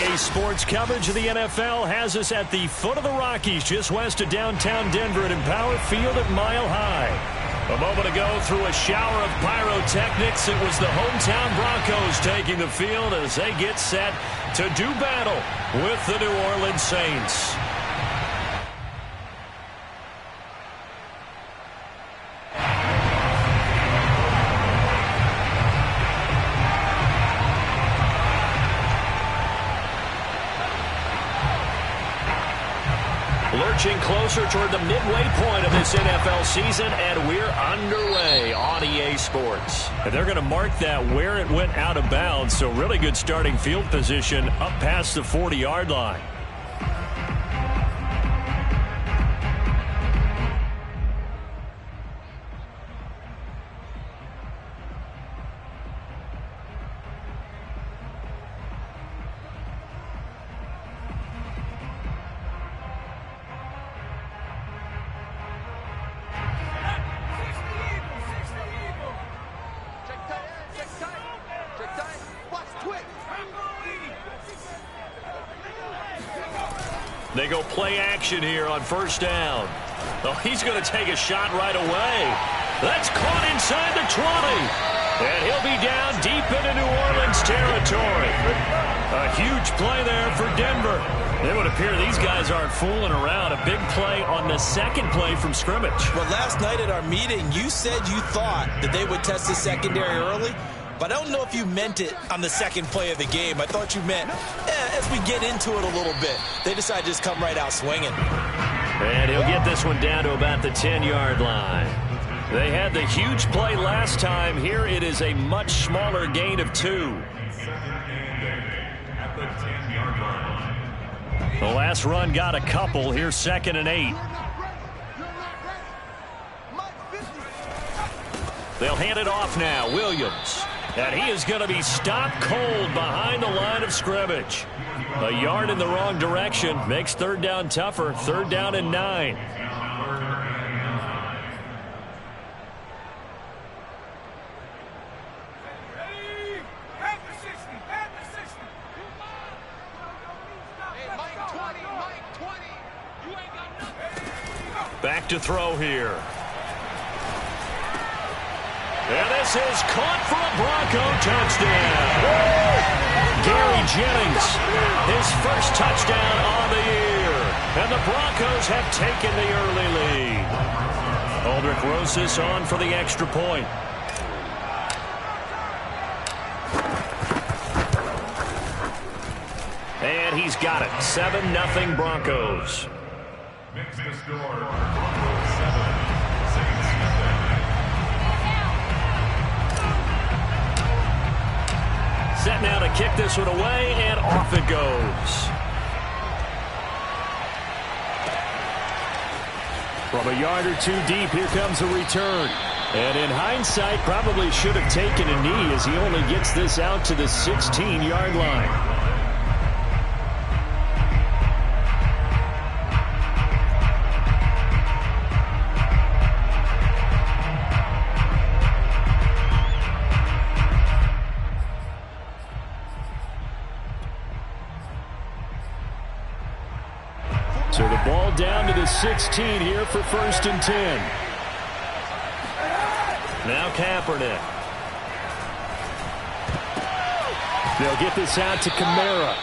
RDA Sports coverage of the NFL has us at the foot of the Rockies, just west of downtown Denver at Empower Field at Mile High. A moment ago, through a shower of pyrotechnics, it was the hometown Broncos taking the field as they get set to do battle with the New Orleans Saints. Lurching closer toward the midway point of this NFL season, and we're underway on EA Sports. And they're going to mark that where it went out of bounds, so really good starting field position up past the 40-yard line. They go play action here on first down. Oh, he's going to take a shot right away. That's caught inside the 20. And he'll be down deep into New Orleans territory. A huge play there for Denver. It would appear these guys aren't fooling around. A big play on the second play from scrimmage. Well, last night at our meeting, you said you thought that they would test the secondary early. But I don't know if you meant it on the second play of the game. I thought you meant, as we get into it a little bit, they decided to just come right out swinging. And he'll get this one down to about the 10-yard line. They had the huge play last time. Here it is a much smaller gain of 2. The last run got a couple. Here's 2nd and 8. They'll hand it off now. Williams. And he is going to be stopped cold behind the line of scrimmage. A yard in the wrong direction makes third down tougher. 3rd down and 9. Back to throw here. And this is caught for a Bronco touchdown. Gary Jennings, his first touchdown on the year. And the Broncos have taken the early lead. Aldrich Rosas on for the extra point. And he's got it. 7-0 Broncos. Makes the score. Broncos 7. Set now to kick this one away, and off it goes. From a yard or two deep, here comes a return. And in hindsight, probably should have taken a knee as he only gets this out to the 16-yard line. So the ball down to the 16 here for 1st and 10. Now Kaepernick. They'll get this out to Kamara.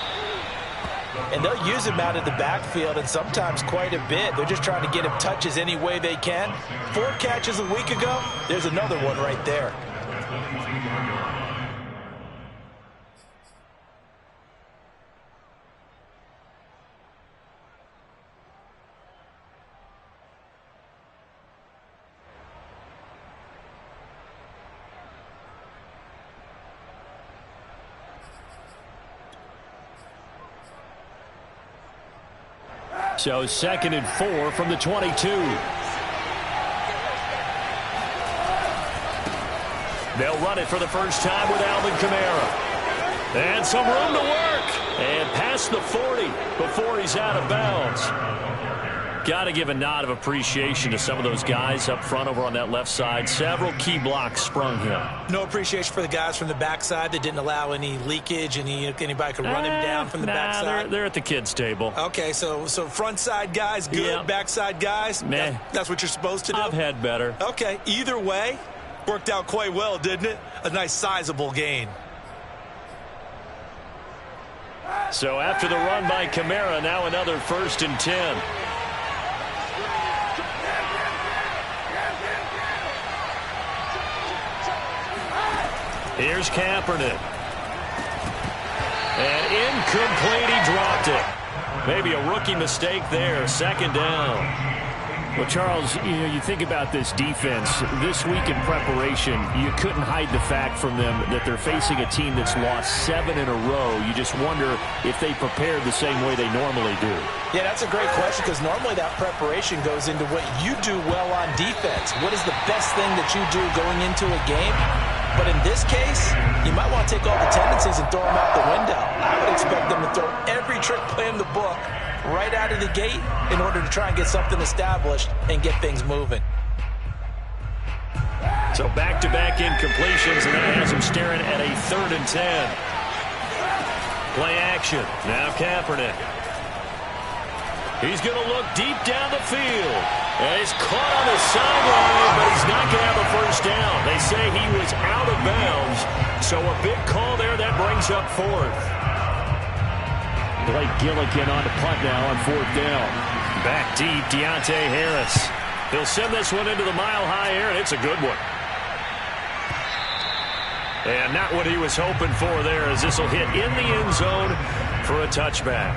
And they'll use him out of the backfield, and sometimes quite a bit. They're just trying to get him touches any way they can. 4 catches a week ago. There's another one right there. So 2nd and 4 from the 22. They'll run it for the first time with Alvin Kamara. And some room to work. And past the 40 before he's out of bounds. Got to give a nod of appreciation to some of those guys up front over on that left side. Several key blocks sprung him. No appreciation for the guys from the backside that didn't allow any leakage, and anybody could run him down from the backside. They're at the kids' table. Okay, so front side guys good, yeah. Backside guys, that's what you're supposed to do? I've had better. Okay, either way, worked out quite well, didn't it? A nice sizable gain. So after the run by Kamara, now another 1st and 10. Here's Kaepernick. And incomplete, he dropped it. Maybe a rookie mistake there, 2nd down. Well, Charles, you think about this defense. This week in preparation, you couldn't hide the fact from them that they're facing a team that's lost 7 in a row. You just wonder if they prepared the same way they normally do. Yeah, that's a great question, because normally that preparation goes into what you do well on defense. What is the best thing that you do going into a game? But in this case, you might want to take all the tendencies and throw them out the window. I would expect them to throw every trick play in the book right out of the gate in order to try and get something established and get things moving. So back-to-back incompletions, and that has him staring at a 3rd and 10. Play action. Now Kaepernick. He's going to look deep down the field. And he's caught on the sideline, but he's not going to have a 1st down. They say he was out of bounds. So a big call there that brings up 4th. Blake Gillikin on the punt now on 4th down. Back deep, Deontay Harris. He'll send this one into the mile-high air, and it's a good one. And not what he was hoping for there, as this will hit in the end zone for a touchback.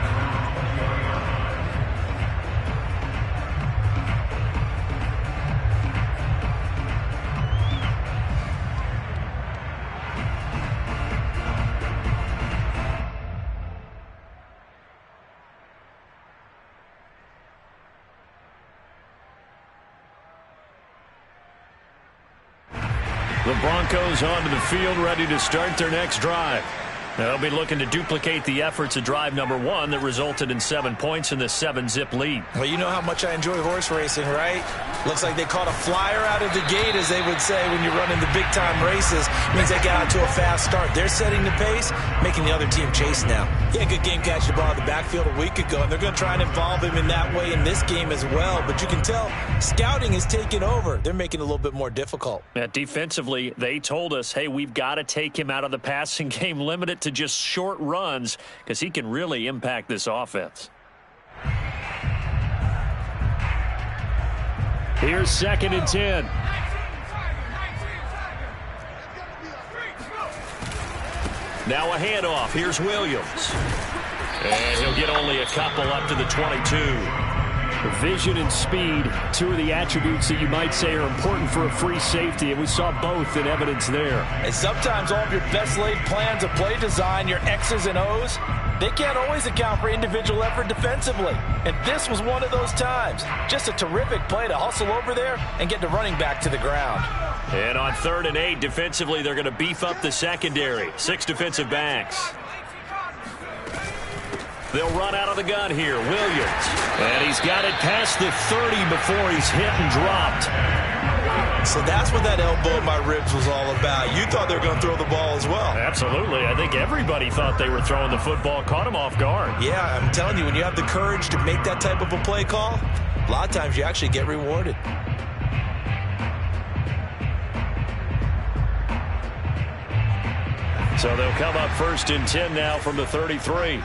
The Broncos onto the field, ready to start their next drive. They'll be looking to duplicate the efforts of drive number 1 that resulted in 7 points in the 7-zip lead. Well, you know how much I enjoy horse racing, right? Looks like they caught a flyer out of the gate, as they would say when you're running the big-time races. Means they got out to a fast start. They're setting the pace, making the other team chase now. Yeah, good game catching the ball in the backfield a week ago, and they're going to try and involve him in that way in this game as well. But you can tell scouting is taking over. They're making it a little bit more difficult. Yeah, defensively, they told us, hey, we've got to take him out of the passing game, limit it to just short runs, because he can really impact this offense. Here's 2nd and 10. Now a handoff. Here's Williams. And he'll get only a couple up to the 22. Vision and speed, 2 of the attributes that you might say are important for a free safety, and we saw both in evidence there. And sometimes all of your best laid plans of play design, your X's and O's, they can't always account for individual effort defensively. And this was one of those times. Just a terrific play to hustle over there and get the running back to the ground. And on 3rd and 8, defensively, they're going to beef up the secondary. 6 defensive backs. They'll run out of the gun here. Williams. And he's got it past the 30 before he's hit and dropped. So that's what that elbow in my ribs was all about. You thought they were going to throw the ball as well. Absolutely. I think everybody thought they were throwing the football. Caught him off guard. Yeah, I'm telling you, when you have the courage to make that type of a play call, a lot of times you actually get rewarded. So they'll come up 1st and 10 now from the 33.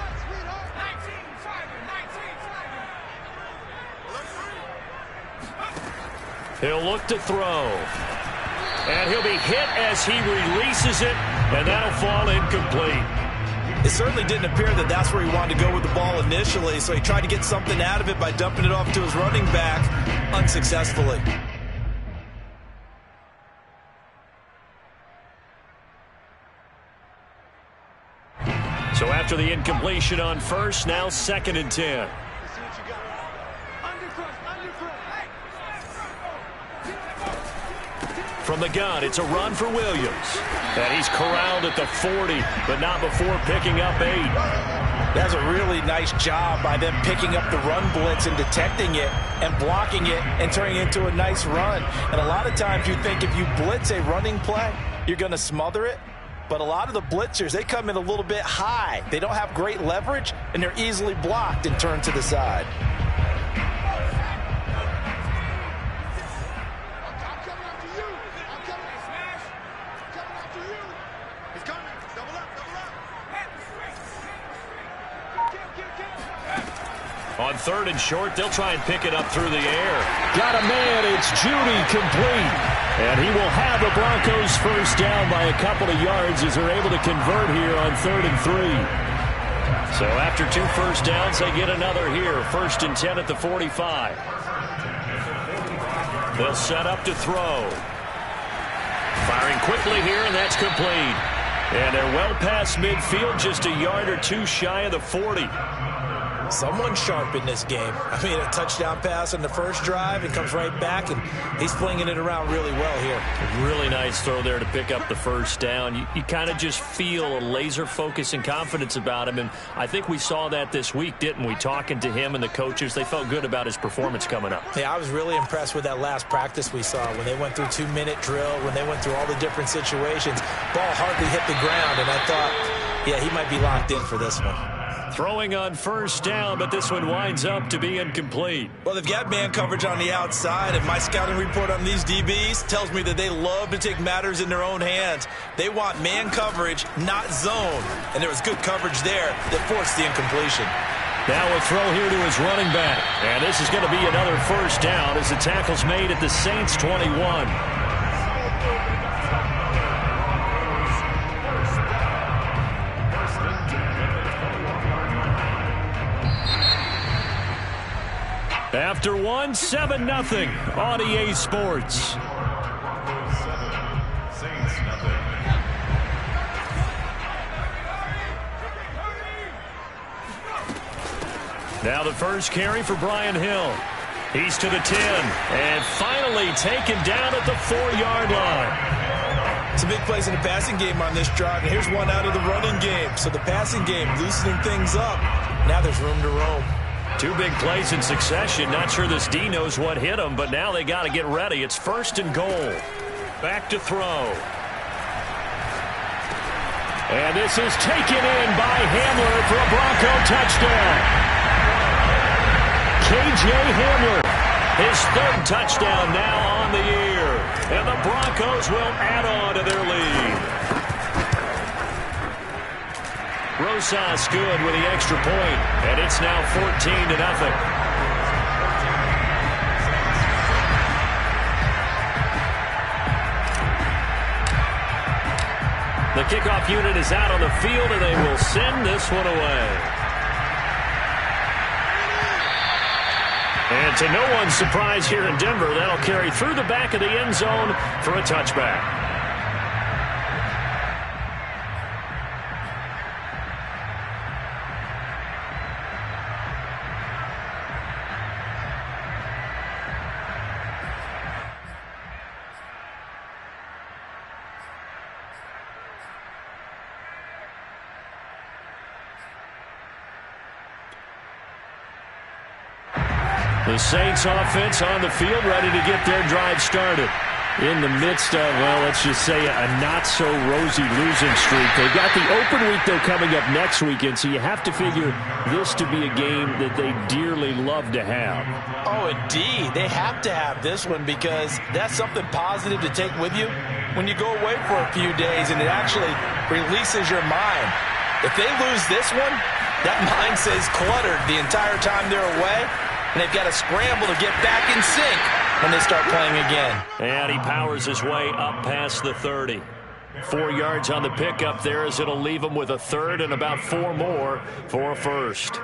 He'll look to throw. And he'll be hit as he releases it, and that'll fall incomplete. It certainly didn't appear that that's where he wanted to go with the ball initially, so he tried to get something out of it by dumping it off to his running back unsuccessfully. So after the incompletion on 1st, now 2nd and 10. From the gun, it's a run for Williams. And he's corralled at the 40, but not before picking up 8. That's a really nice job by them picking up the run blitz and detecting it and blocking it and turning it into a nice run. And a lot of times you think if you blitz a running play, you're going to smother it. But a lot of the blitzers, they come in a little bit high. They don't have great leverage, and they're easily blocked and turned to the side. On third and short, they'll try and pick it up through the air. Got a man, it's Judy, complete. And he will have the Broncos first down by a couple of yards as they're able to convert here on 3rd and 3. So after 2 first downs, they get another here. 1st and 10 at the 45. They'll set up to throw. Firing quickly here, and that's complete. And they're well past midfield, just a yard or 2 shy of the 40. Someone sharp in this game. I mean, a touchdown pass on the first drive and comes right back, and he's flinging it around really well here. Really nice throw there to pick up the first down. You kind of just feel a laser focus and confidence about him, and I think we saw that this week, didn't we? Talking to him and the coaches, they felt good about his performance coming up. Yeah, I was really impressed with that last practice we saw when they went through 2-minute drill, when they went through all the different situations. Ball hardly hit the ground, and I thought, yeah, he might be locked in for this one. Throwing on first down, but this one winds up to be incomplete. Well, they've got man coverage on the outside, and my scouting report on these DBs tells me that they love to take matters in their own hands. They want man coverage, not zone. And there was good coverage there that forced the incompletion. Now a throw here to his running back. And this is going to be another first down as the tackle's made at the Saints' 21. After 1, 7-0 on EA Sports. Now the first carry for Brian Hill. He's to the 10 and finally taken down at the 4-yard line. Some big plays in the passing game on this drive, and here's one out of the running game. So the passing game loosening things up. Now there's room to roam. 2 big plays in succession. Not sure this D knows what hit him, but now they got to get ready. It's 1st and goal. Back to throw. And this is taken in by Hamler for a Bronco touchdown. K.J. Hamler, his 3rd touchdown now on the year. And the Broncos will add on to their lead. Rosas good with the extra point, and it's now 14-0. The kickoff unit is out on the field, and they will send this one away. And to no one's surprise here in Denver, that'll carry through the back of the end zone for a touchback. The Saints offense on the field, ready to get their drive started. In the midst of, well, let's just say a not-so-rosy losing streak. They've got the open week, though, coming up next weekend, so you have to figure this to be a game that they dearly love to have. Oh, indeed. They have to have this one because that's something positive to take with you when you go away for a few days, and it actually releases your mind. If they lose this one, that mind stays cluttered the entire time they're away, and they've got to scramble to get back in sync when they start playing again. And he powers his way up past the 30. 4 yards on the pickup there as it'll leave him with a 3rd and about 4 more for a 1st.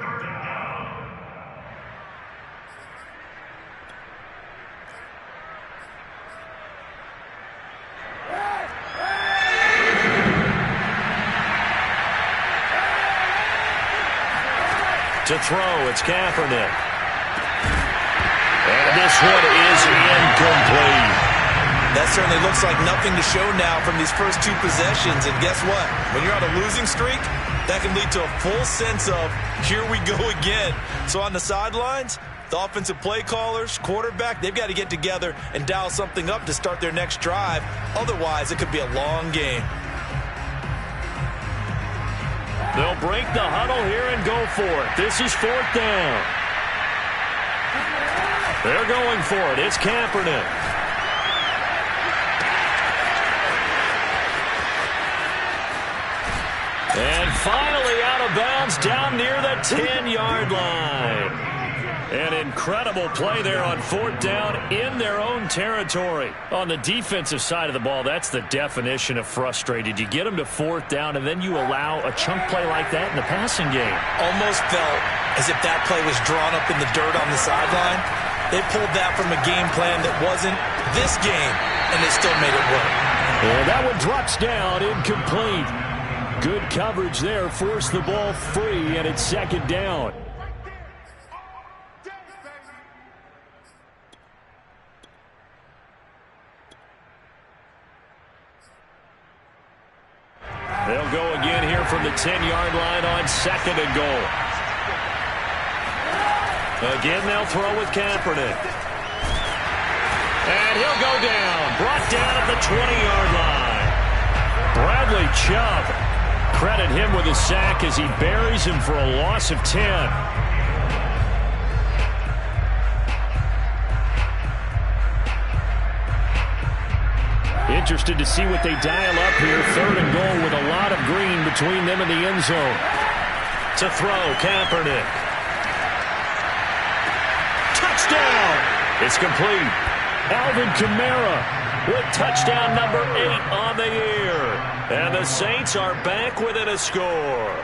To throw, it's Kaepernick. And this one is incomplete. That certainly looks like nothing to show now from these first two possessions. And guess what? When you're on a losing streak, that can lead to a full sense of, here we go again. So on the sidelines, the offensive play callers, quarterback, they've got to get together and dial something up to start their next drive. Otherwise, it could be a long game. They'll break the huddle here and go for it. This is 4th down. They're going for it. It's Kaepernick. And finally out of bounds down near the 10-yard line. An incredible play there on 4th down in their own territory. On the defensive side of the ball, that's the definition of frustrated. You get them to 4th down, and then you allow a chunk play like that in the passing game. Almost felt as if that play was drawn up in the dirt on the sideline. They pulled that from a game plan that wasn't this game, and they still made it work. And that one drops down, incomplete. Good coverage there, forced the ball free, and it's 2nd down. They'll go again here from the 10-yard line on 2nd and goal. Again, they'll throw with Kaepernick. And he'll go down, brought down at the 20-yard line. Bradley Chubb. Credit him with a sack as he buries him for a loss of 10. Interested to see what they dial up here. 3rd and goal with a lot of green between them and the end zone. To throw, Kaepernick. Touchdown! It's complete. Alvin Kamara with touchdown number 8 on the year. And the Saints are back within a score.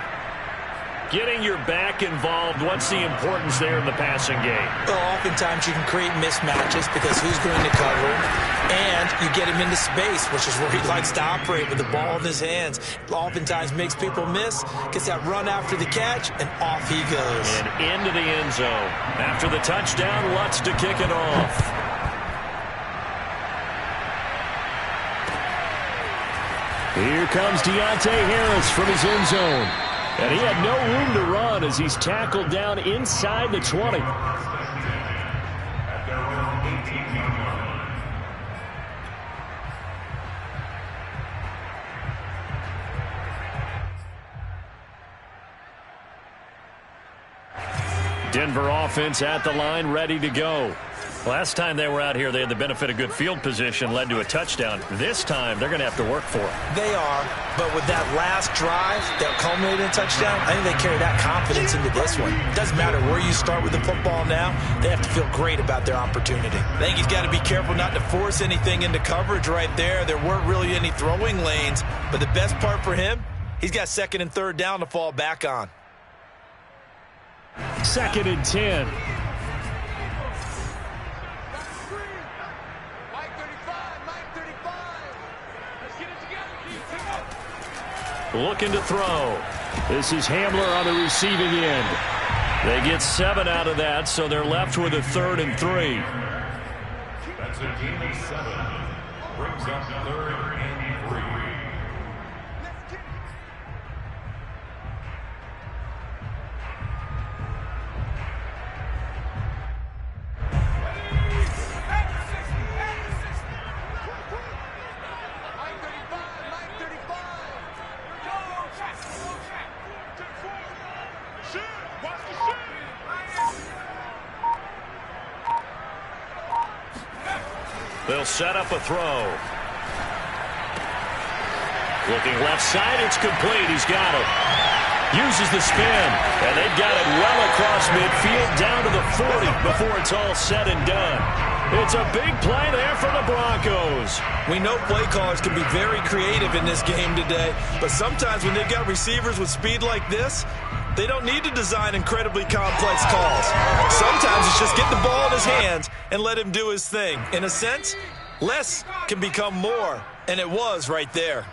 Getting your back involved, what's the importance there in the passing game? Well, oftentimes you can create mismatches because who's going to cover him, and you get him into space, which is where he likes to operate with the ball in his hands. Oftentimes makes people miss, gets that run after the catch, and off he goes. And into the end zone. After the touchdown, Lutz to kick it off. Here comes Deontay Harris from his end zone. And he had no room to run as he's tackled down inside the 20. Denver offense at the line, ready to go. Last time they were out here, they had the benefit of good field position, led to a touchdown. This time, they're going to have to work for it. They are, but with that last drive that culminated in a touchdown, I think they carry that confidence into this one. Doesn't matter where you start with the football now, they have to feel great about their opportunity. I think he's got to be careful not to force anything into coverage right there. There weren't really any throwing lanes, but the best part for him, he's got 2nd and 3rd down to fall back on. 2nd and 10. Looking to throw. This is Hamler on the receiving end. They get 7 out of that, so they're left with a 3rd and 3. That's a gain of 7. Brings up 3rd and 3. They'll set up a throw. Looking left side, it's complete. He's got it. Uses the spin, and they've got it well across midfield down to the 40 before it's all said and done. It's a big play there for the Broncos. We know play callers can be very creative in this game today, but sometimes when they've got receivers with speed like this, they don't need to design incredibly complex calls. Sometimes it's just get the ball in his hands and let him do his thing. In a sense, less can become more, and it was right there.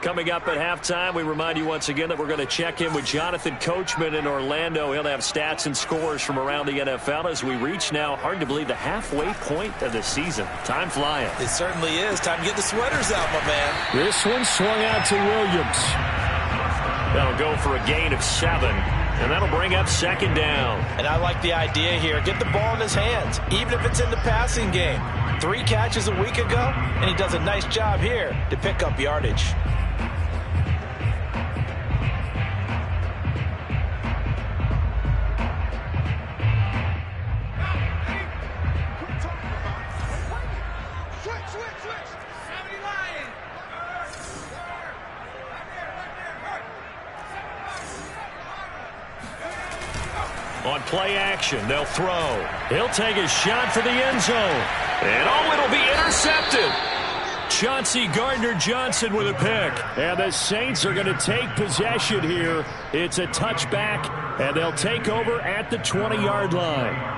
Coming up at halftime, we remind you once again that we're going to check in with Jonathan Coachman in Orlando. He'll have stats and scores from around the NFL as we reach now, hard to believe, the halfway point of the season. Time flying. It certainly is. Time to get the sweaters out, my man. This one swung out to Williams. That'll go for a gain of 7, and that'll bring up second down. And I like the idea here. Get the ball in his hands, even if it's in the passing game. 3 catches a week ago, and he does a nice job here to pick up yardage. On play action, they'll throw. He'll take a shot for the end zone. And it'll be intercepted. Chauncey Gardner-Johnson with a pick. And the Saints are going to take possession here. It's a touchback, and they'll take over at the 20-yard line.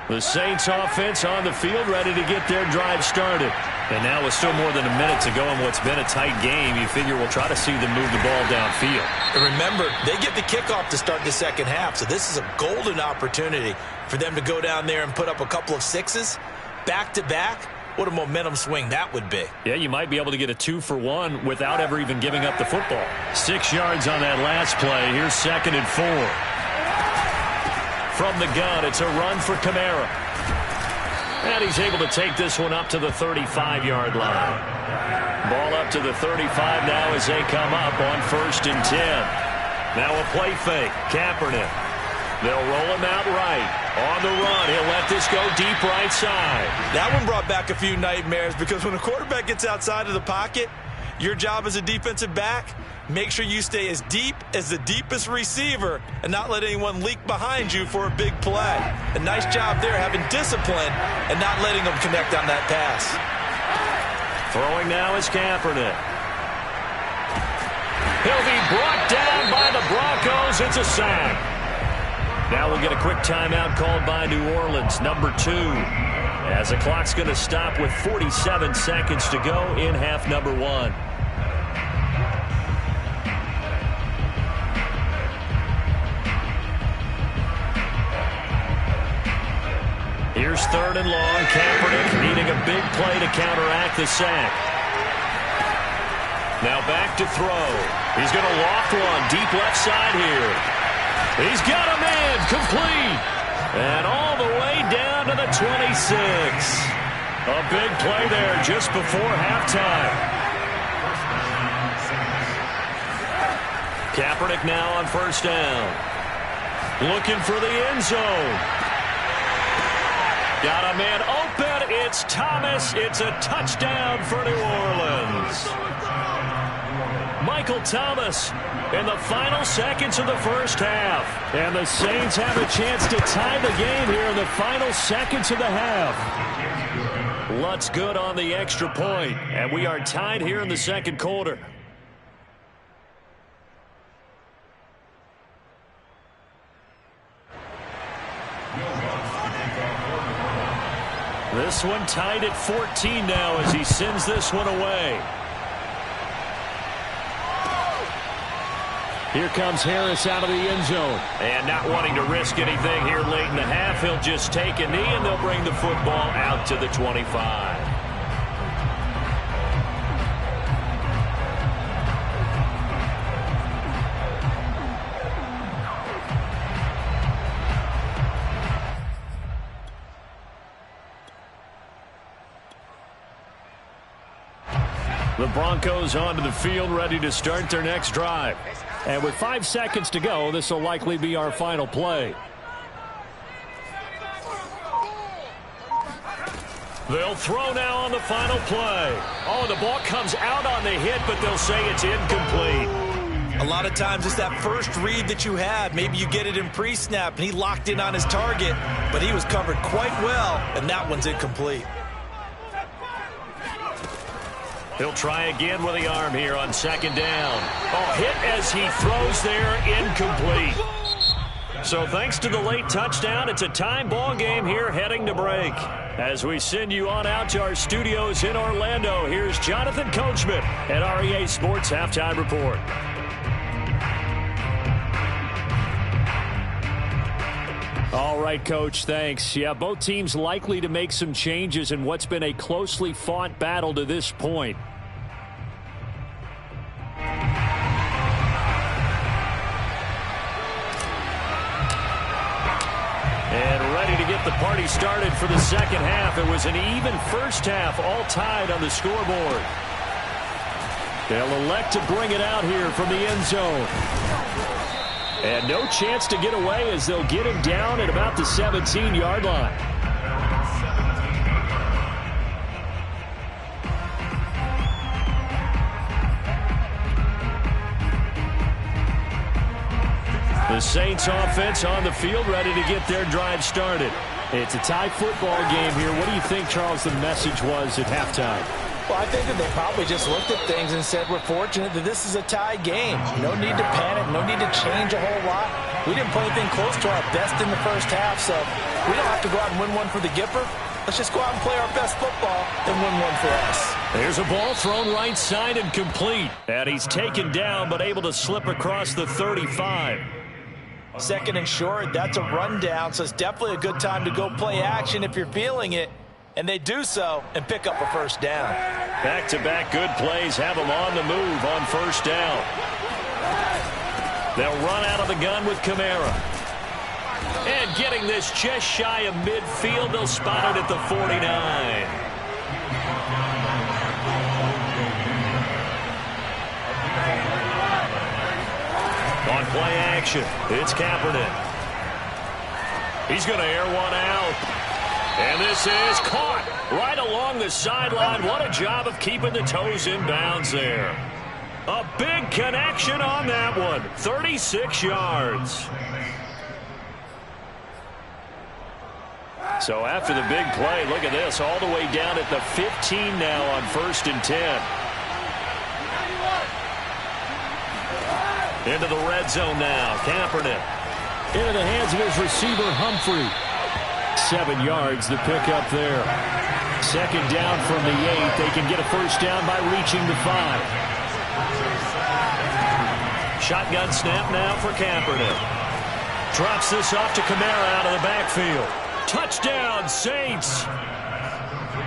The Saints offense on the field, ready to get their drive started. And now with still more than a minute to go in what's been a tight game, you figure we'll try to see them move the ball downfield. And remember, they get the kickoff to start the second half, so this is a golden opportunity for them to go down there and put up a couple of 6s back-to-back. What a momentum swing that would be. Yeah, you might be able to get a 2-for-1 without ever even giving up the football. 6 yards on that last play. Here's 2nd and 4. From the gun, it's a run for Kamara. And he's able to take this one up to the 35-yard line. Ball up to the 35 now as they come up on 1st and 10. Now a play fake. Kaepernick. They'll roll him out right. On the run, he'll let this go deep right side. That one brought back a few nightmares because when a quarterback gets outside of the pocket, your job as a defensive back, make sure you stay as deep as the deepest receiver and not let anyone leak behind you for a big play. A nice job there having discipline and not letting them connect on that pass. Throwing now is Kaepernick. He'll be brought down by the Broncos. It's a sack. Now we'll get a quick timeout called by New Orleans, number 2. As the clock's going to stop with 47 seconds to go in half number 1. Here's 3rd and long. Kaepernick needing a big play to counteract the sack. Now back to throw. He's going to loft one deep left side here. He's got a man complete. And all the way down to the 26. A big play there just before halftime. Kaepernick now on 1st down. Looking for the end zone. Got a man open. It's Thomas. It's a touchdown for New Orleans. Michael Thomas in the final seconds of the first half. And the Saints have a chance to tie the game here in the final seconds of the half. Lutz good on the extra point, and we are tied here in the second quarter. This one tied at 14 now as he sends this one away. Here comes Harris out of the end zone. And not wanting to risk anything here late in the half, he'll just take a knee and they'll bring the football out to the 25. The Broncos onto the field, ready to start their next drive. And with 5 seconds to go, this will likely be our final play. They'll throw now on the final play. Oh, the ball comes out on the hit, but they'll say it's incomplete. A lot of times it's that first read that you have. Maybe you get it in pre-snap, and he locked in on his target, but he was covered quite well, and that one's incomplete. He'll try again with the arm here on 2nd down. Oh, hit as he throws there, incomplete. So thanks to the late touchdown, it's a time ball game here heading to break. As we send you on out to our studios in Orlando, here's Jonathan Coachman at REA Sports Halftime Report. All right, Coach, thanks. Yeah, both teams likely to make some changes in what's been a closely fought battle to this point. And ready to get the party started for the second half. It was an even first half, all tied on the scoreboard. They'll elect to bring it out here from the end zone. And no chance to get away as they'll get him down at about the 17-yard line. The Saints offense on the field, ready to get their drive started. It's a tie football game here. What do you think, Charles, the message was at halftime? Well, I think that they probably just looked at things and said, we're fortunate that this is a tie game. No need to panic, no need to change a whole lot. We didn't play anything close to our best in the first half, so we don't have to go out and win one for the Gipper. Let's just go out and play our best football and win one for us. There's a ball thrown right side and complete. And he's taken down but able to slip across the 35. Second and short, that's a rundown, so it's definitely a good time to go play action if you're feeling it. And they do so and pick up a first down. Back-to-back good plays have them on the move on first down. They'll run out of the gun with Kamara. And getting this just shy of midfield, they'll spot it at the 49. On play action, it's Kaepernick. He's going to air one out. And this is caught right along the sideline. What a job of keeping the toes in bounds there. A big connection on that one. 36 yards. So after the big play, look at this. All the way down at the 15 now on 1st and 10. Into the red zone now. Kaepernick. Into the hands of his receiver, Humphrey. 7 yards the pick up there. Second down from the 8. They can get a first down by reaching the 5. Shotgun snap now for Kaepernick. Drops this off to Kamara out of the backfield. Touchdown, Saints.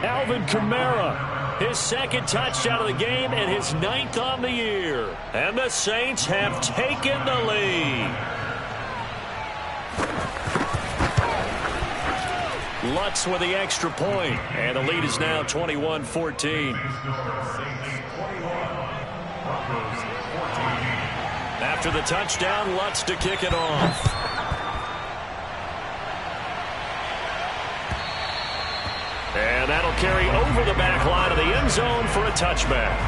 Alvin Kamara, his second touchdown of the game and his 9th on the year. And the Saints have taken the lead. Lutz with the extra point, and the lead is now 21-14. After the touchdown, Lutz to kick it off. And that'll carry over the back line of the end zone for a touchback.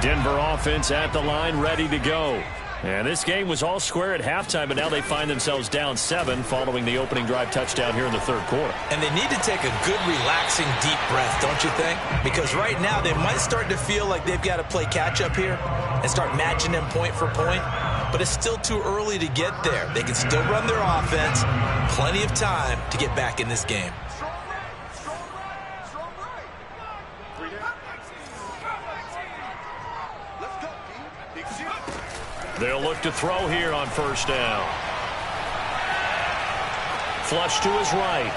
Denver offense at the line, ready to go. And this game was all square at halftime, but now they find themselves down 7 following the opening drive touchdown here in the third quarter. And they need to take a good, relaxing, deep breath, don't you think? Because right now they might start to feel like they've got to play catch-up here and start matching them point for point. But it's still too early to get there. They can still run their offense. Plenty of time to get back in this game. They'll look to throw here on first down. Flush to his right.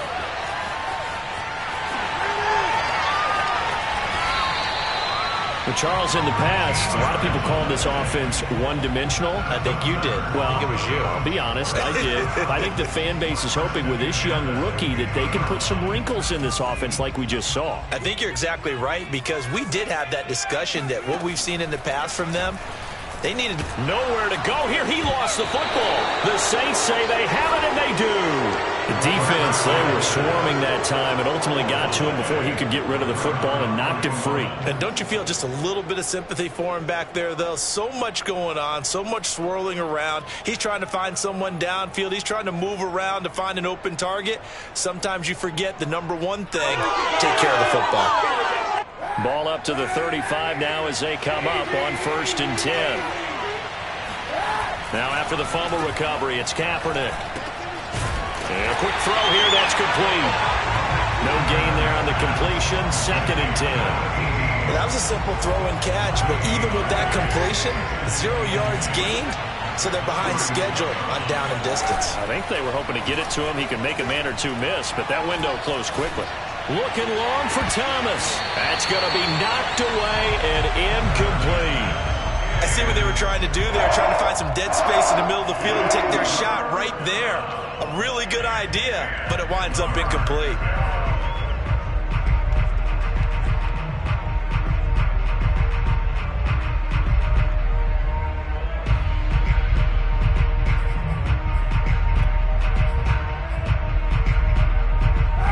Well, Charles, in the past, a lot of people called this offense one-dimensional. I think you did. Well, I think it was you. I'll be honest, I did. I think the fan base is hoping with this young rookie that they can put some wrinkles in this offense like we just saw. I think you're exactly right, because we did have that discussion that what we've seen in the past from them, They needed nowhere to go here. He lost the football. The Saints say they have it, and they do. The defense, they were swarming that time and ultimately got to him before he could get rid of the football and knocked it free. And don't you feel just a little bit of sympathy for him back there, though? So much going on, so much swirling around. He's trying to find someone downfield. He's trying to move around to find an open target. Sometimes you forget the number one thing, take care of the football. Ball up to the 35 now as they come up on 1st and 10. Now after the fumble recovery, it's Kaepernick. And a quick throw here, that's complete. No gain there on the completion, 2nd and 10. Well, that was a simple throw and catch, but even with that completion, 0 yards gained, so they're behind schedule on down and distance. I think they were hoping to get it to him. He could make a man or two miss, but that window closed quickly. Looking long for Thomas. That's going to be knocked away and incomplete. I see what they were trying to do there, trying to find some dead space in the middle of the field and take their shot right there. A really good idea, but it winds up incomplete.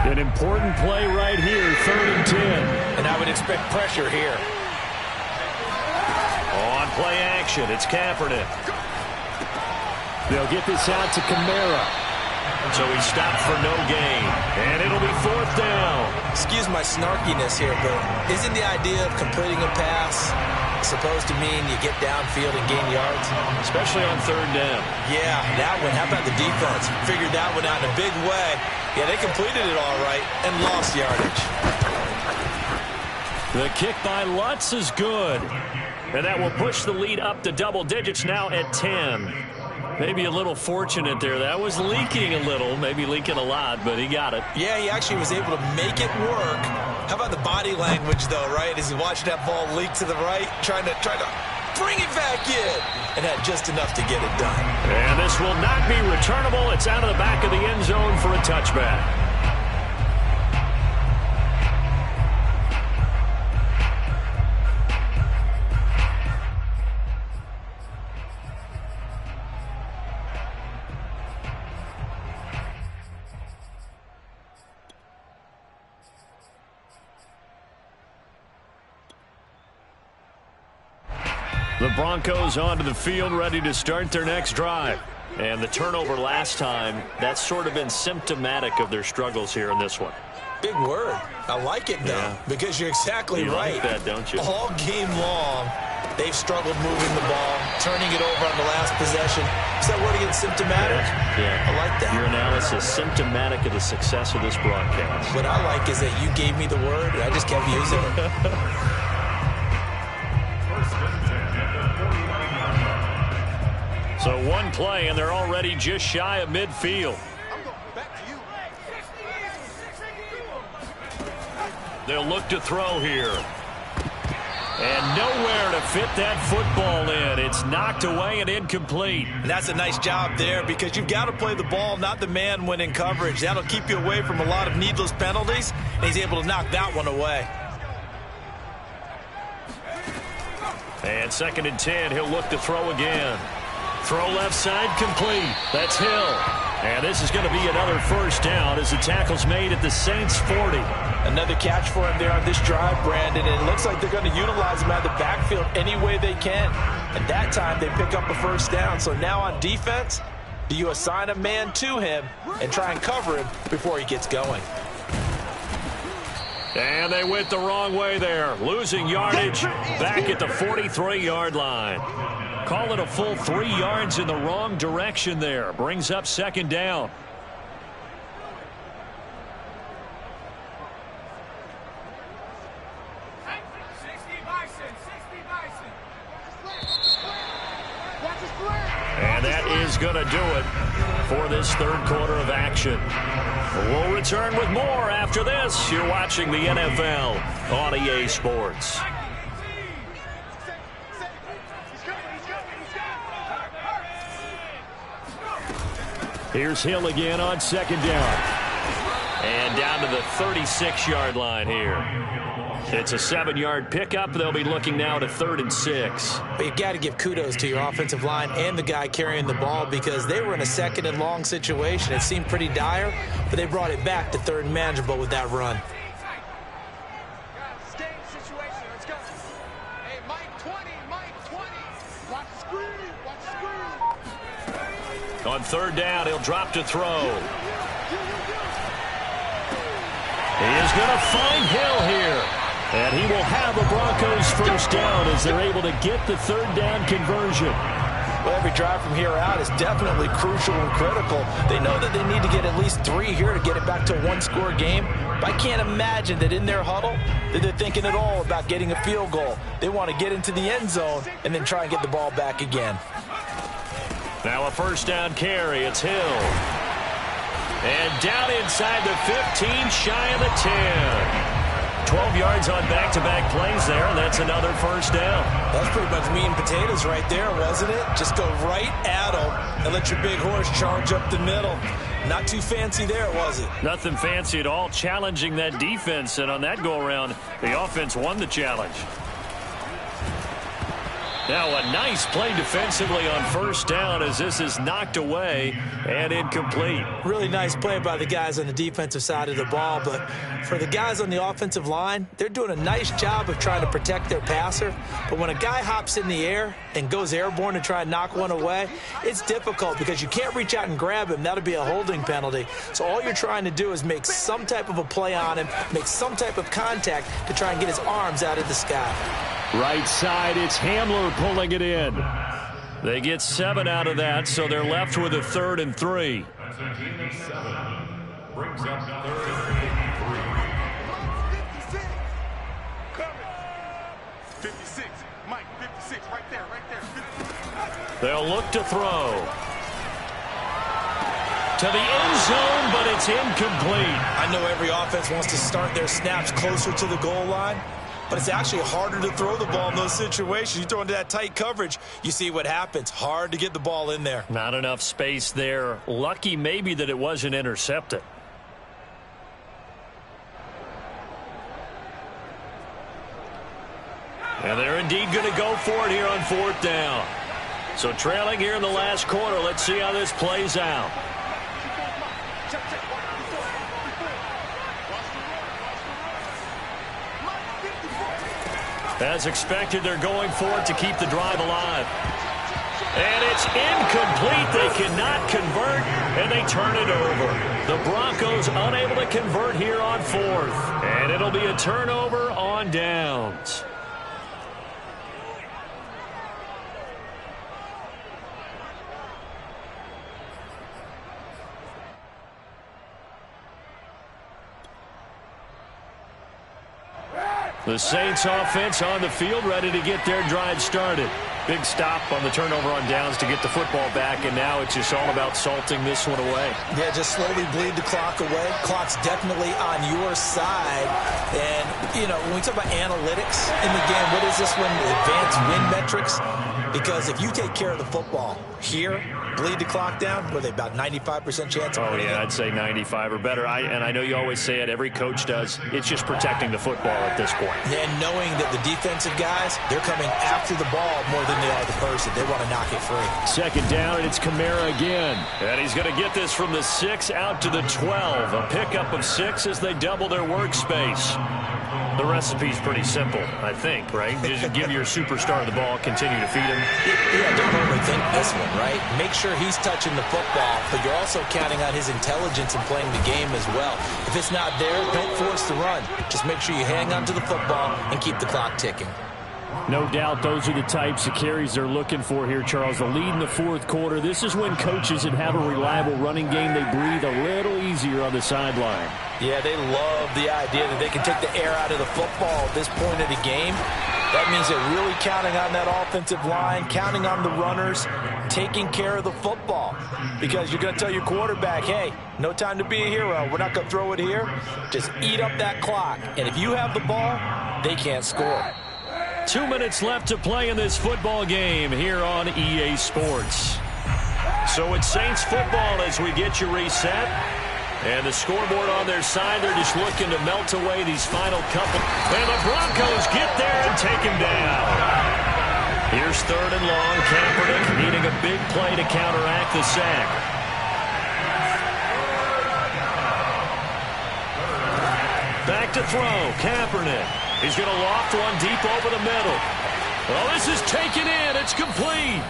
An important play right here, 3rd and 10. And I would expect pressure here. On play action, it's Kaepernick. They'll get this out to Kamara. So he stopped for no gain. And it'll be 4th down. Excuse my snarkiness here, but isn't the idea of completing a pass supposed to mean you get downfield and gain yards? Especially on 3rd down. Yeah, that one. How about the defense? Figured that one out in a big way. Yeah, they completed it all right and lost yardage. The kick by Lutz is good. And that will push the lead up to double digits now at 10. Maybe a little fortunate there. That was leaking a little, maybe leaking a lot, but he got it. Yeah, he actually was able to make it work. How about the body language, though, right? As he watched that ball leak to the right, trying to bring it back in, and had just enough to get it done. And this will not be returnable. It's out of the back of the end zone for a touchback. The Broncos onto the field, ready to start their next drive. And the turnover last time, that's sort of been symptomatic of their struggles here in this one. Big word. I like it, though, because you're exactly right. You like that, don't you? All game long, they've struggled moving the ball, turning it over on the last possession. Is that word again, symptomatic? Yeah. I like that. Your analysis, symptomatic of the success of this broadcast. What I like is that you gave me the word, and I just kept using it. So one play, and they're already just shy of midfield. They'll look to throw here. And nowhere to fit that football in. It's knocked away and incomplete. And that's a nice job there, because you've got to play the ball, not the man when in coverage. That'll keep you away from a lot of needless penalties, and he's able to knock that one away. And 2nd and 10, he'll look to throw again. Throw left side, complete. That's Hill. And this is going to be another 1st down as the tackle's made at the Saints 40. Another catch for him there on this drive, Brandon, and it looks like they're going to utilize him out of the backfield any way they can. And that time they pick up a 1st down. So now on defense, do you assign a man to him and try and cover him before he gets going? And they went the wrong way there, losing yardage back at the 43-yard line. Call it a full 3 yards in the wrong direction there. Brings up 2nd down. And that is going to do it for this 3rd quarter of action. We'll return with more after this. You're watching the NFL on EA Sports. Here's Hill again on 2nd down. And down to the 36-yard line here. It's a 7-yard pickup. They'll be looking now at a 3rd and 6. But you've got to give kudos to your offensive line and the guy carrying the ball because they were in a 2nd and long situation. It seemed pretty dire, but they brought it back to 3rd and manageable with that run. On 3rd down, he'll drop to throw. He is going to find Hill here. And he will have a Broncos 1st down as they're able to get the 3rd down conversion. Well, every drive from here out is definitely crucial and critical. They know that they need to get at least 3 here to get it back to a 1-score game. But I can't imagine that in their huddle that they're thinking at all about getting a field goal. They want to get into the end zone and then try and get the ball back again. Now a 1st down carry. It's Hill. And down inside the 15, shy of the 10. 12 yards on back-to-back plays there, and that's another 1st down. That's pretty much meat and potatoes right there, wasn't it? Just go right at them and let your big horse charge up the middle. Not too fancy there, was it? Nothing fancy at all, challenging that defense, and on that go-around, the offense won the challenge. Now a nice play defensively on 1st down as this is knocked away and incomplete. Really nice play by the guys on the defensive side of the ball, but for the guys on the offensive line, they're doing a nice job of trying to protect their passer. But when a guy hops in the air and goes airborne to try and knock one away, it's difficult because you can't reach out and grab him. That'll be a holding penalty. So all you're trying to do is make some type of a play on him, make some type of contact to try and get his arms out of the sky. Right side, it's Hamler pulling it in. They get 7 out of that, so they're left with a 3rd and 3. That's a gain of 7. Brings up 3rd and 3. 56. Mike, 56. Right there, right there. 56. They'll look to throw. To the end zone, but it's incomplete. I know every offense wants to start their snaps closer to the goal line, but it's actually harder to throw the ball in those situations. You throw into that tight coverage, you see what happens. Hard to get the ball in there. Not enough space there. Lucky maybe that it wasn't intercepted. And they're indeed going to go for it here on 4th down. So trailing here in the last quarter. Let's see how this plays out. As expected, they're going for it to keep the drive alive. And it's incomplete. They cannot convert, and they turn it over. The Broncos unable to convert here on 4th. And it'll be a turnover on downs. The Saints offense on the field, ready to get their drive started. Big stop on the turnover on downs to get the football back, and now it's just all about salting this one away. Yeah, just slowly bleed the clock away. Clock's definitely on your side. And, you know, when we talk about analytics in the game, what is this one? Advanced win metrics? Because if you take care of the football here, bleed the clock down, were they about 95% chance of winning? Oh, yeah, I'd say 95 or better. And I know you always say it, every coach does. It's just protecting the football at this point. And knowing that the defensive guys, they're coming after the ball more than they are the person. They want to knock it free. 2nd down, and it's Kamara again. And he's going to get this from the 6 out to the 12. A pickup of 6 as they double their workspace. The recipe's pretty simple, I think, right? Just give your superstar the ball, continue to feed him. Yeah, don't overthink this one, right? Make sure he's touching the football, but you're also counting on his intelligence in playing the game as well. If it's not there, don't force the run. Just make sure you hang on to the football and keep the clock ticking. No doubt those are the types of carries they're looking for here, Charles. The lead in the 4th quarter. This is when coaches that have a reliable running game, they breathe a little easier on the sideline. Yeah, they love the idea that they can take the air out of the football at this point of the game. That means they're really counting on that offensive line, counting on the runners, taking care of the football. Because you're going to tell your quarterback, hey, no time to be a hero. We're not going to throw it here. Just eat up that clock. And if you have the ball, they can't score. 2 minutes left to play in this football game here on EA Sports. So it's Saints football as we get you reset. And the scoreboard on their side, they're just looking to melt away these final couple. And the Broncos get there and take him down. Here's 3rd and long. Kaepernick needing a big play to counteract the sack. Back to throw. Kaepernick. He's going to loft one deep over the middle. Well, this is taken in. It's complete.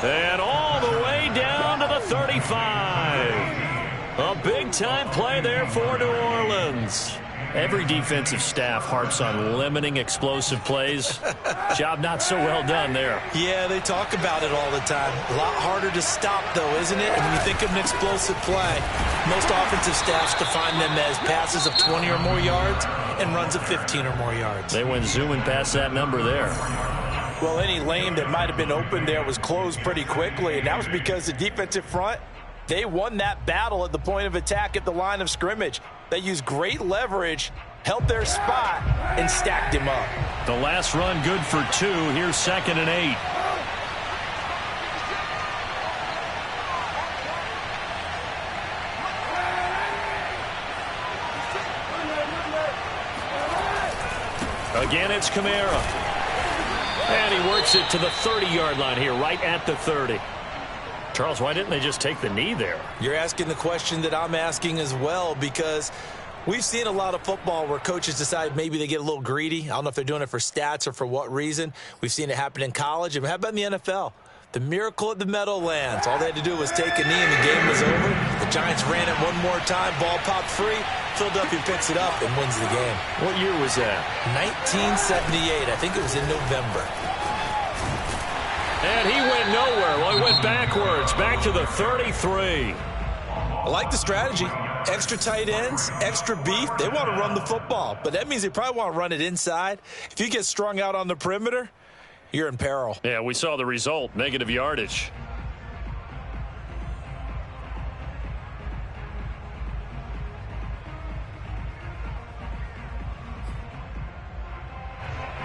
And all the way down to the 35. A big-time play there for New Orleans. Every defensive staff harps on limiting explosive plays. Job not so well done there. Yeah, they talk about it all the time. A lot harder to stop, though, isn't it? And when you think of an explosive play, most offensive staffs define them as passes of 20 or more yards and runs of 15 or more yards. They went zooming past that number there. Well, any lane that might have been open there was closed pretty quickly, and that was because the defensive front, they won that battle at the point of attack at the line of scrimmage. They used great leverage, held their spot, and stacked him up. The last run good for 2. Here's 2nd and 8. Again, it's Kamara. And he works it to the 30-yard line here, right at the 30. Charles, why didn't they just take the knee there? You're asking the question that I'm asking as well, because we've seen a lot of football where coaches decide maybe they get a little greedy. I don't know if they're doing it for stats or for what reason. We've seen it happen in college. And how about in the NFL? The miracle at the Meadowlands. All they had to do was take a knee and the game was over. The Giants ran it one more time. Ball popped free. Philadelphia picks it up and wins the game. What year was that? 1978. I think it was in November. And he went nowhere. Well, he went backwards, back to the 33. I like the strategy. Extra tight ends, extra beef. They want to run the football, but that means they probably want to run it inside. If you get strung out on the perimeter, you're in peril. Yeah, we saw the result, negative yardage.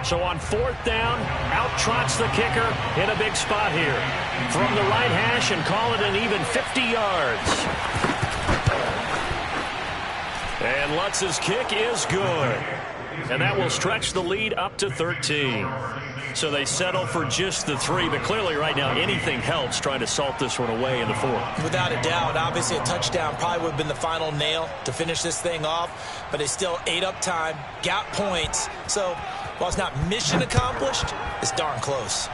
So on 4th down, out trots the kicker in a big spot here. From the right hash and call it an even 50 yards. And Lutz's kick is good. And that will stretch the lead up to 13. So they settle for just the 3, but clearly right now anything helps trying to salt this one away in the 4th. Without a doubt, obviously a touchdown probably would have been the final nail to finish this thing off, but they still ate up time, got points. So while it's not mission accomplished, it's darn close.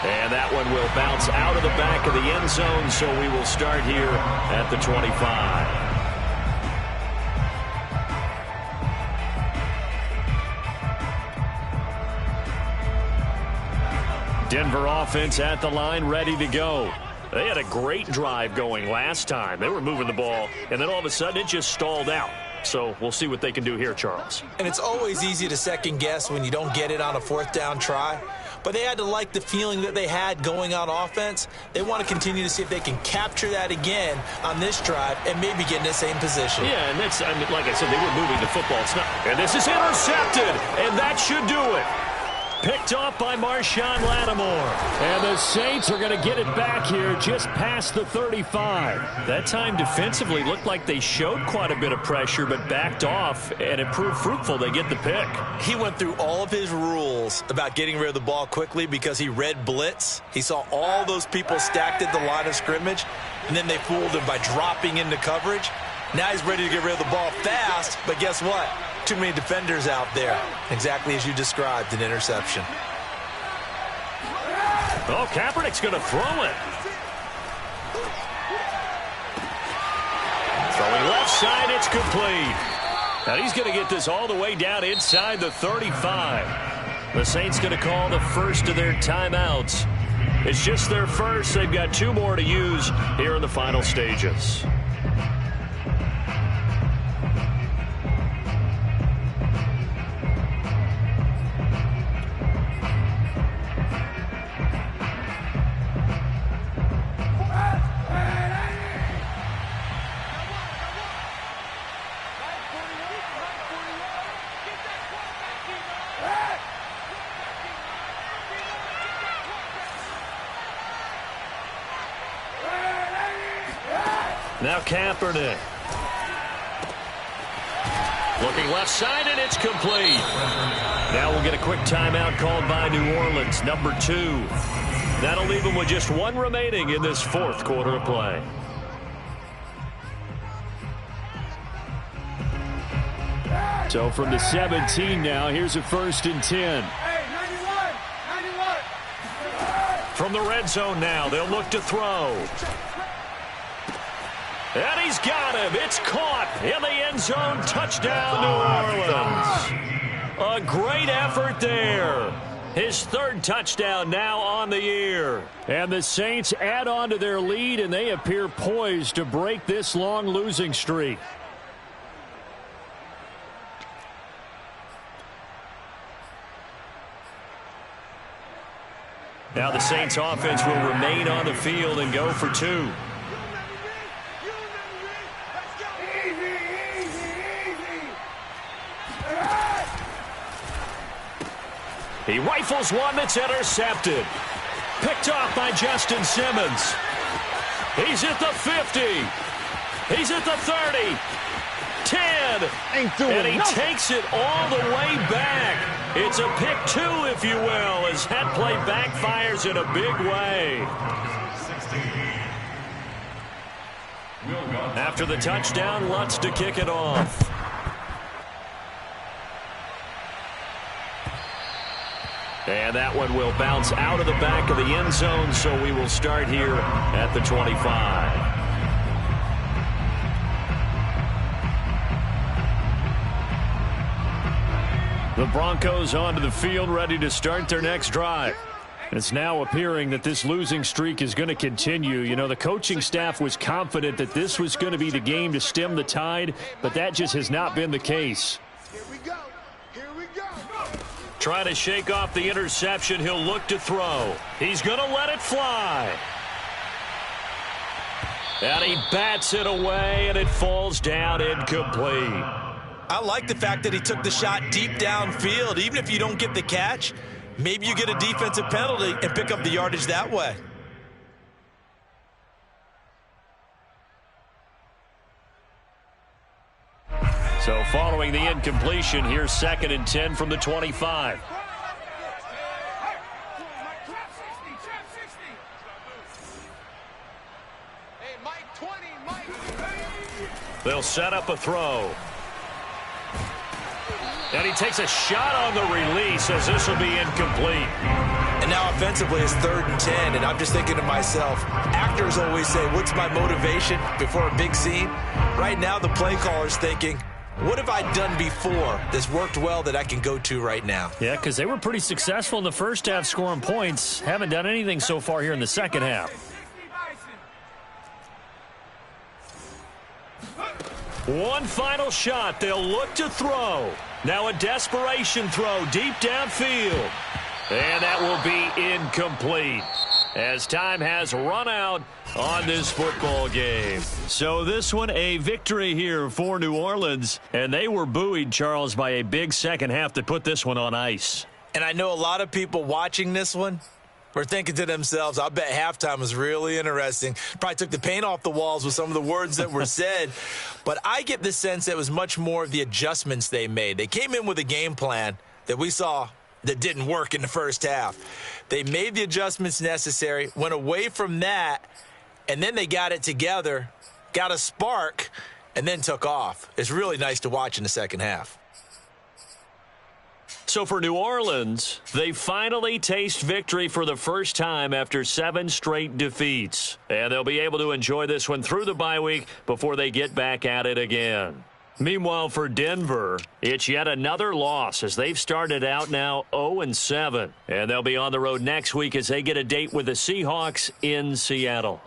And that one will bounce out of the back of the end zone, so we will start here at the 25. Denver offense at the line, ready to go. They had a great drive going last time. They were moving the ball, and then all of a sudden it just stalled out. So we'll see what they can do here, Charles. And it's always easy to second guess when you don't get it on a 4th down try. But they had to like the feeling that they had going on offense. They want to continue to see if they can capture that again on this drive and maybe get in the same position. Yeah, and that's, I mean, like I said, they were moving the football. It's not, and this is intercepted, and that should do it. Picked off by Marshawn Lattimore. And the Saints are going to get it back here just past the 35. That time defensively looked like they showed quite a bit of pressure but backed off, and it proved fruitful. They get the pick. He went through all of his rules about getting rid of the ball quickly because he read blitz. He saw all those people stacked at the line of scrimmage, and then they fooled him by dropping into coverage. Now he's ready to get rid of the ball fast, but guess what? Too many defenders out there. Exactly as you described, an interception. Oh, Kaepernick's going to throw it. Throwing left side, it's complete. Now he's going to get this all the way down inside the 35. The Saints going to call the first of their timeouts. It's just their first. They've got 2 more to use here in the final stages. Now Kaepernick. Looking left side, and it's complete. Now we'll get a quick timeout called by New Orleans, number 2. That'll leave them with just 1 remaining in this 4th quarter of play. So from the 17 now, here's a 1st and 10. From the red zone now, they'll look to throw. And he's got him. It's caught in the end zone. Touchdown, New Orleans. A great effort there. His 3rd touchdown now on the year. And the Saints add on to their lead, and they appear poised to break this long losing streak. Now the Saints offense will remain on the field and go for 2. He rifles one that's intercepted. Picked off by Justin Simmons. He's at the 50. He's at the 30. 10. And he takes it all the way back. It's a pick 2, if you will, as that play backfires in a big way. After the touchdown, Lutz to kick it off. And that one will bounce out of the back of the end zone, so we will start here at the 25. The Broncos onto the field, ready to start their next drive. It's now appearing that this losing streak is going to continue. You know, the coaching staff was confident that this was going to be the game to stem the tide, but that just has not been the case. Here we go. Here we go. Trying to shake off the interception. He'll look to throw. He's going to let it fly. And he bats it away, and it falls down incomplete. I like the fact that he took the shot deep downfield. Even if you don't get the catch, maybe you get a defensive penalty and pick up the yardage that way. So following the incompletion, here's 2nd and 10 from the 25. They'll set up a throw. And he takes a shot on the release as this will be incomplete. And now offensively it's 3rd and 10, and I'm just thinking to myself, actors always say, what's my motivation before a big scene? Right now the play caller's thinking, what have I done before that's worked well that I can go to right now? Yeah, because they were pretty successful in the first half scoring points. Haven't done anything so far here in the second half. One final shot. They'll look to throw. Now a desperation throw deep downfield. And that will be incomplete as time has run out on this football game. So this one a victory here for New Orleans. And they were buoyed, Charles, by a big second half to put this one on ice. And I know a lot of people watching this one were thinking to themselves, I bet halftime was really interesting. Probably took the paint off the walls with some of the words that were said. But I get the sense that it was much more of the adjustments they made. They came in with a game plan that we saw that didn't work in the first half. They made the adjustments necessary, went away from that, and then they got it together, got a spark, and then took off. It's really nice to watch in the second half. So for New Orleans, they finally taste victory for the first time after 7 straight defeats. And they'll be able to enjoy this one through the bye week before they get back at it again. Meanwhile, for Denver, it's yet another loss as they've started out now 0-7. And they'll be on the road next week as they get a date with the Seahawks in Seattle.